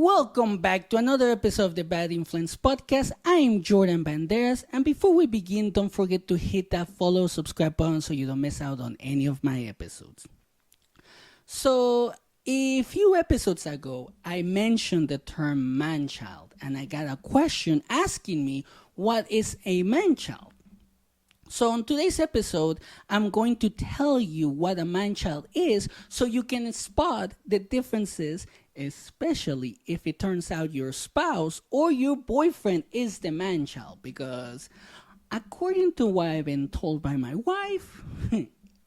Welcome back to another episode of the Bad Influence Podcast. I'm Jordan Banderas, and before we begin, don't forget to hit that follow, subscribe button so you don't miss out on any of my episodes. So, a few episodes ago, I mentioned the term manchild, and I got a question asking me what is a manchild. So on today's episode, I'm going to tell you what a manchild is so you can spot the differences, especially if it turns out your spouse or your boyfriend is the manchild. Because according to what I've been told by my wife,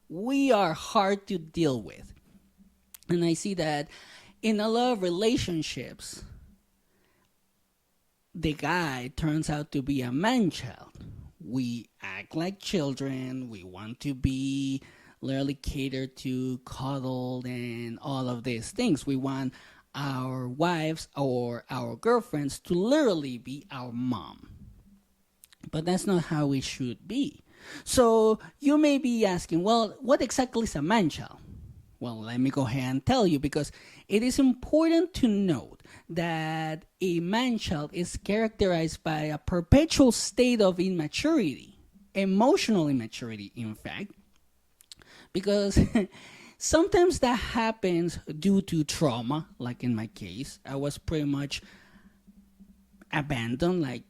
we are hard to deal with. And I see that in a lot of relationships, the guy turns out to be a manchild. We act like children. We want to be literally catered to, cuddled, and all of these things. We want our wives or our girlfriends to literally be our mom. But that's not how it should be. So you may be asking, well, what exactly is a manchild? Well, let me go ahead and tell you, because it is important to note that a manchild is characterized by a perpetual state of immaturity, emotional immaturity, in fact, because sometimes that happens due to trauma. Like in my case, I was pretty much abandoned, like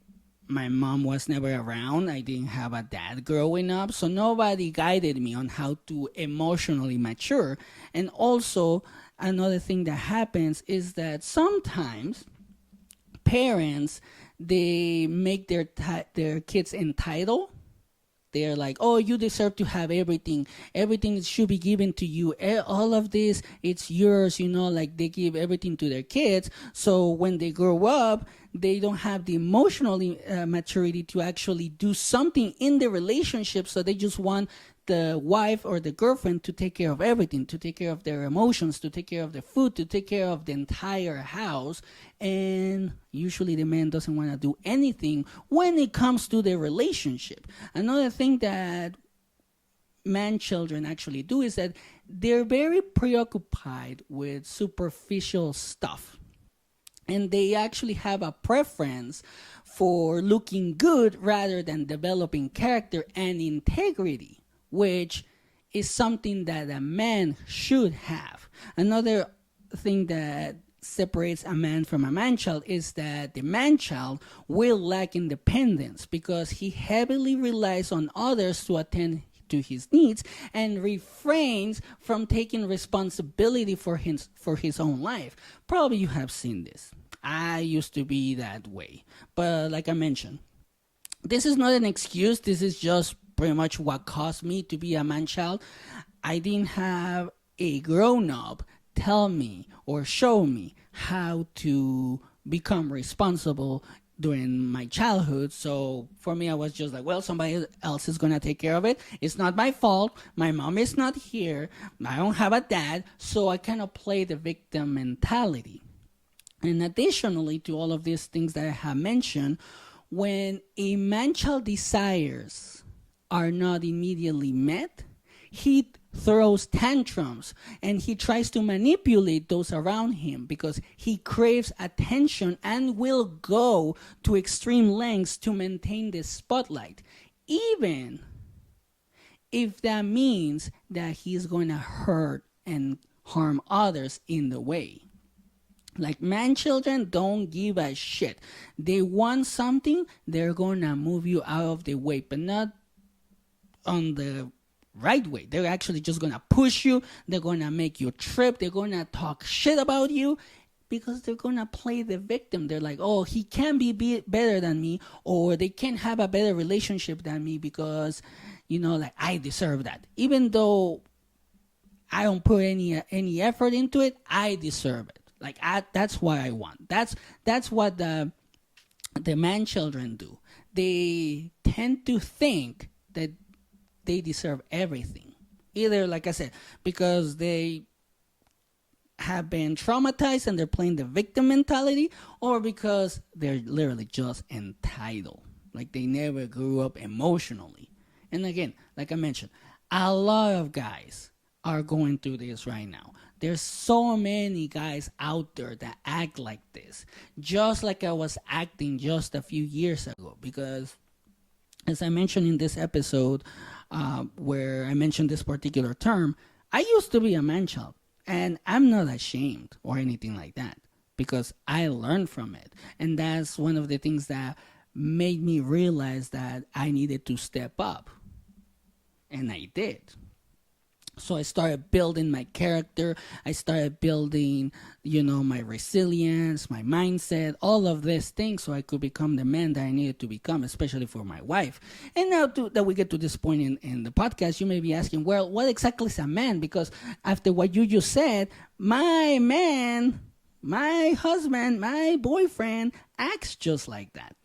my mom was never around. I didn't have a dad growing up, so nobody guided me on how to emotionally mature. And also, another thing that happens is that sometimes parents, they make their kids entitled. They're like, oh, you deserve to have everything. Everything should be given to you. All of this, it's yours, like they give everything to their kids. So when they grow up, they don't have the emotional maturity to actually do something in the relationship. So they just want the wife or the girlfriend to take care of everything, to take care of their emotions, to take care of the food, to take care of the entire house. And usually the man doesn't want to do anything when it comes to the relationship. Another thing that man children actually do is that they're very preoccupied with superficial stuff. And they actually have a preference for looking good rather than developing character and integrity, which is something that a man should have. Another thing that separates a man from a manchild is that the manchild will lack independence because he heavily relies on others to attend to his needs and refrains from taking responsibility for his own life. Probably you have seen this. I used to be that way. But like I mentioned, this is not an excuse. This is just pretty much what caused me to be a manchild. I didn't have a grown-up tell me or show me how to become responsible during my childhood. So for me, I was just like, well, somebody else is going to take care of it. It's not my fault. My mom is not here. I don't have a dad. So I kind of play the victim mentality. And additionally to all of these things that I have mentioned, when a manchild desires are not immediately met, he throws tantrums and he tries to manipulate those around him because he craves attention and will go to extreme lengths to maintain the spotlight, even if that means that he's going to hurt and harm others in the way. Like, man children don't give a shit. They want something, they're gonna move you out of the way, but not on the right way. They're actually just gonna push you, they're gonna make you trip, they're gonna talk shit about you because they're gonna play the victim. They're like, oh, he can be better than me, or they can have a better relationship than me because, like, I deserve that. Even though I don't put any effort into it, I deserve it. Like, that's what I want. That's what the man children do. They tend to think that they deserve everything. Either, like I said, because they have been traumatized and they're playing the victim mentality, or because they're literally just entitled. Like, they never grew up emotionally. And again, like I mentioned, a lot of guys are going through this right now. There's so many guys out there that act like this, just like I was acting just a few years ago. Because, as I mentioned in this episode, where I mentioned this particular term, I used to be a manchild, and I'm not ashamed or anything like that because I learned from it. And that's one of the things that made me realize that I needed to step up. And I did. So I started building my character. I started building, my resilience, my mindset, all of these things so I could become the man that I needed to become, especially for my wife. And now that we get to this point in the podcast, you may be asking, well, what exactly is a man? Because after what you just said, my man, my husband, my boyfriend acts just like that.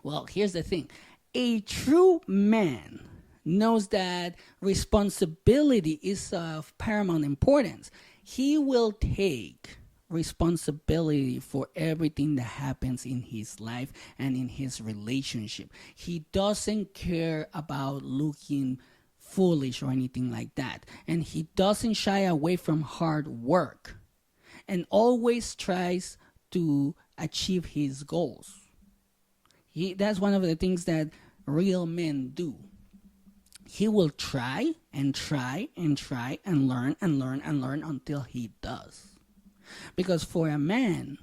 Well, here's the thing. A true man knows that responsibility is of paramount importance. He will take responsibility for everything that happens in his life and in his relationship. He doesn't care about looking foolish or anything like that. And he doesn't shy away from hard work and always tries to achieve his goals. That's one of the things that real men do. He will try and try and try and learn and learn and learn until he does. Because for a man,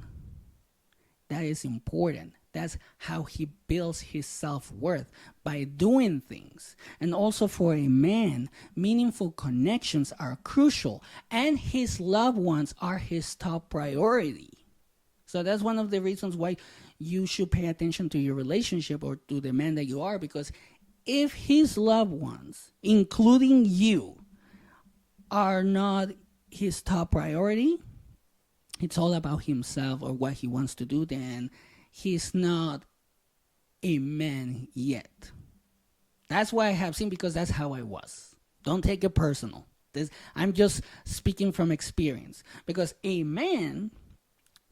that is important. That's how he builds his self-worth, by doing things. And also for a man, meaningful connections are crucial, and his loved ones are his top priority. So that's one of the reasons why you should pay attention to your relationship or to the man that you are, because if his loved ones, including you, are not his top priority, it's all about himself or what he wants to do, then he's not a man yet. That's why I have seen, because that's how I was. Don't take it personal. I'm just speaking from experience. Because a man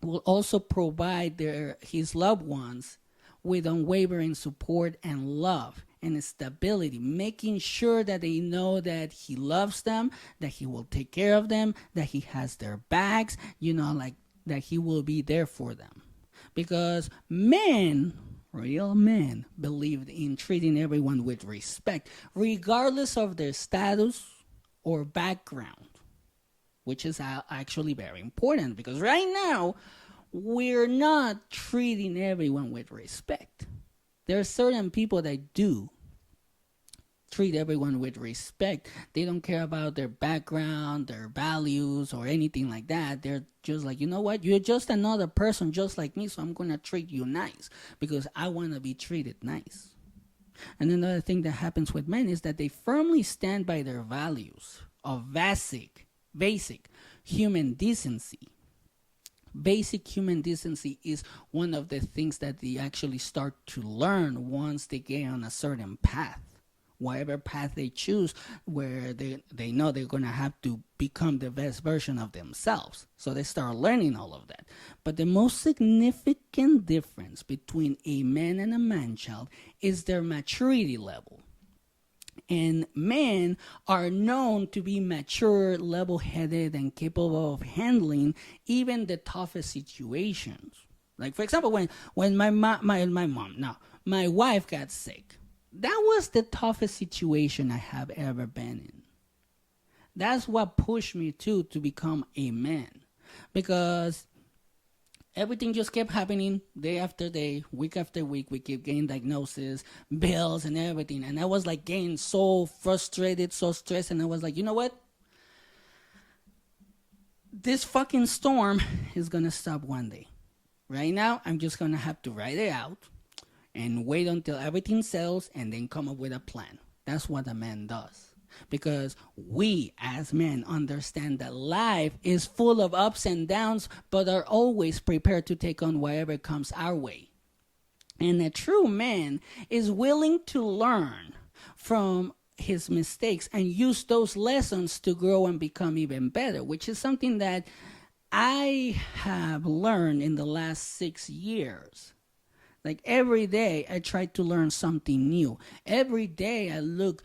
will also provide his loved ones with unwavering support and love and stability, making sure that they know that he loves them, that he will take care of them, that he has their backs, like that he will be there for them. Because men, real men, believed in treating everyone with respect, regardless of their status or background, which is actually very important, because right now, we're not treating everyone with respect. There are certain people that do treat everyone with respect. They don't care about their background, their values, or anything like that. They're just like, you know what? You're just another person just like me, so I'm going to treat you nice because I want to be treated nice. And another thing that happens with men is that they firmly stand by their values of basic human decency. Basic human decency is one of the things that they actually start to learn once they get on a certain path. Whatever path they choose, where they know they're going to have to become the best version of themselves. So they start learning all of that. But the most significant difference between a man and a man-child is their maturity level. And men are known to be mature, level-headed, and capable of handling even the toughest situations. Like, for example, when my wife got sick, that was the toughest situation I have ever been in. That's what pushed me to become a man. Because everything just kept happening day after day, week after week. We keep getting diagnoses, bills, and everything. And I was like getting so frustrated, so stressed. And I was like, you know what? This fucking storm is going to stop one day. Right now, I'm just going to have to ride it out and wait until everything settles and then come up with a plan. That's what a man does. Because we as men understand that life is full of ups and downs, but are always prepared to take on whatever comes our way. And a true man is willing to learn from his mistakes and use those lessons to grow and become even better, which is something that I have learned in the last 6 years. Like every day I try to learn something new. Every day I look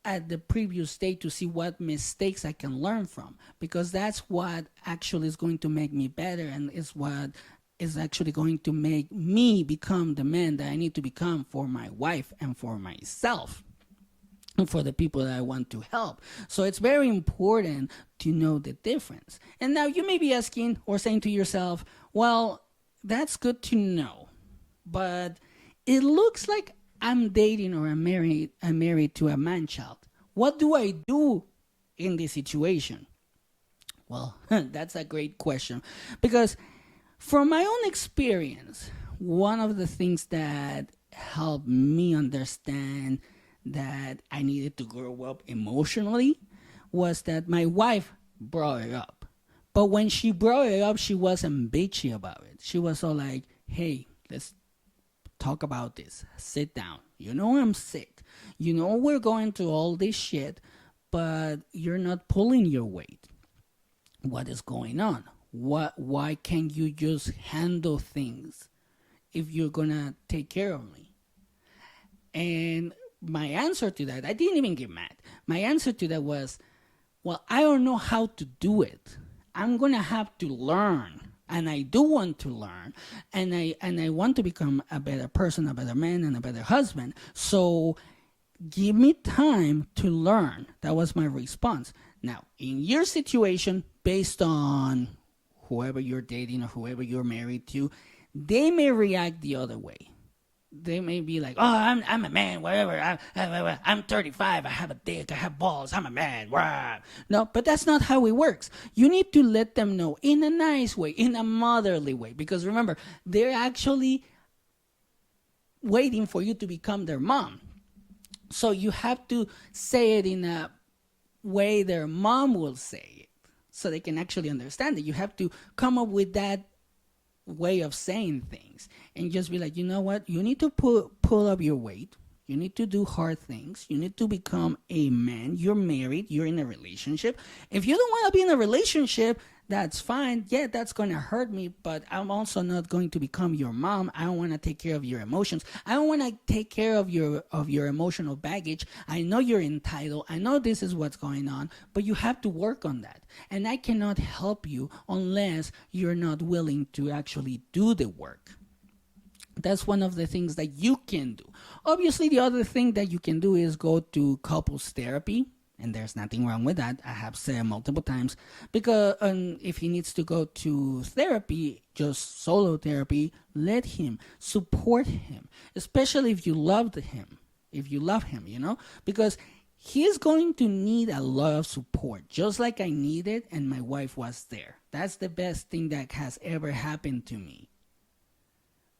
at the previous day to see what mistakes I can learn from, because that's what actually is going to make me better, and is what is actually going to make me become the man that I need to become for my wife and for myself and for the people that I want to help. So it's very important to know the difference. And now you may be asking or saying to yourself, well, that's good to know, but it looks like I'm dating or I'm married to a man child. What do I do in this situation? Well, that's a great question, because from my own experience, one of the things that helped me understand that I needed to grow up emotionally was that my wife brought it up. But when she brought it up, she wasn't bitchy about it. She was all like, hey, let's talk about this. Sit down. You know I'm sick. You know we're going through all this shit, but you're not pulling your weight. What is going on? Why can't you just handle things if you're gonna take care of me? And my answer to that, I didn't even get mad. My answer to that was, well, I don't know how to do it. I'm gonna have to learn. And I do want to learn, and I want to become a better person, a better man, and a better husband. So give me time to learn. That was my response. Now, in your situation, based on whoever you're dating or whoever you're married to, they may react the other way. They may be like, "Oh, I'm a man, whatever. I'm 35. I have a dick. I have balls. I'm a man." Rah. No, but that's not how it works. You need to let them know in a nice way, in a motherly way, because remember, they're actually waiting for you to become their mom. So you have to say it in a way their mom will say it, so they can actually understand it. You have to come up with that way of saying things and just be like, you know what, you need to pull up your weight, you need to do hard things, you need to become a man. You're married, you're in a relationship. If you don't want to be in a relationship, that's fine. Yeah, that's going to hurt me, but I'm also not going to become your mom. I don't want to take care of your emotions. I don't want to take care of your emotional baggage. I know you're entitled. I know this is what's going on, but you have to work on that. And I cannot help you unless you're not willing to actually do the work. That's one of the things that you can do. Obviously, the other thing that you can do is go to couples therapy, and there's nothing wrong with that. I have said multiple times, because if he needs to go to therapy, just solo therapy, let him, support him, especially if you loved him, because he's going to need a lot of support, just like I needed, and my wife was there. That's the best thing that has ever happened to me,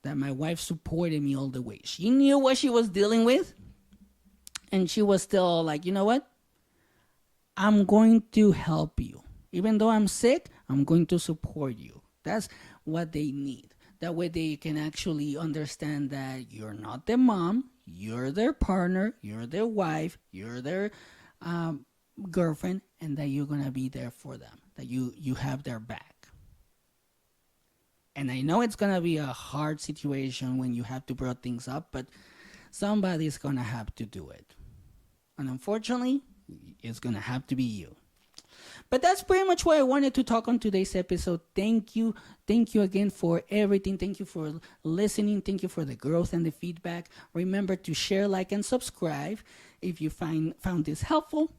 that my wife supported me all the way. She knew what she was dealing with, and she was still like, you know what? I'm going to help you. Even though I'm sick, I'm going to support you. That's what they need. That way they can actually understand that you're not their mom, you're their partner, you're their wife, you're their girlfriend, and that you're going to be there for them, that you have their back. And I know it's going to be a hard situation when you have to bring things up, but somebody's going to have to do it. And unfortunately, it's going to have to be you. But that's pretty much what I wanted to talk on today's episode. Thank you. Thank you again for everything. Thank you for listening. Thank you for the growth and the feedback. Remember to share, like, and subscribe if you found this helpful.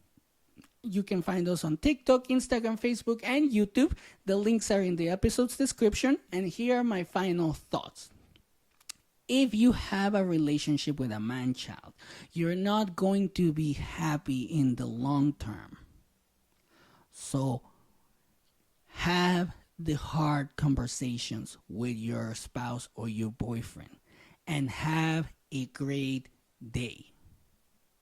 You can find us on TikTok, Instagram, Facebook, and YouTube. The links are in the episode's description. And here are my final thoughts. If you have a relationship with a man child, you're not going to be happy in the long term. So have the hard conversations with your spouse or your boyfriend, and have a great day.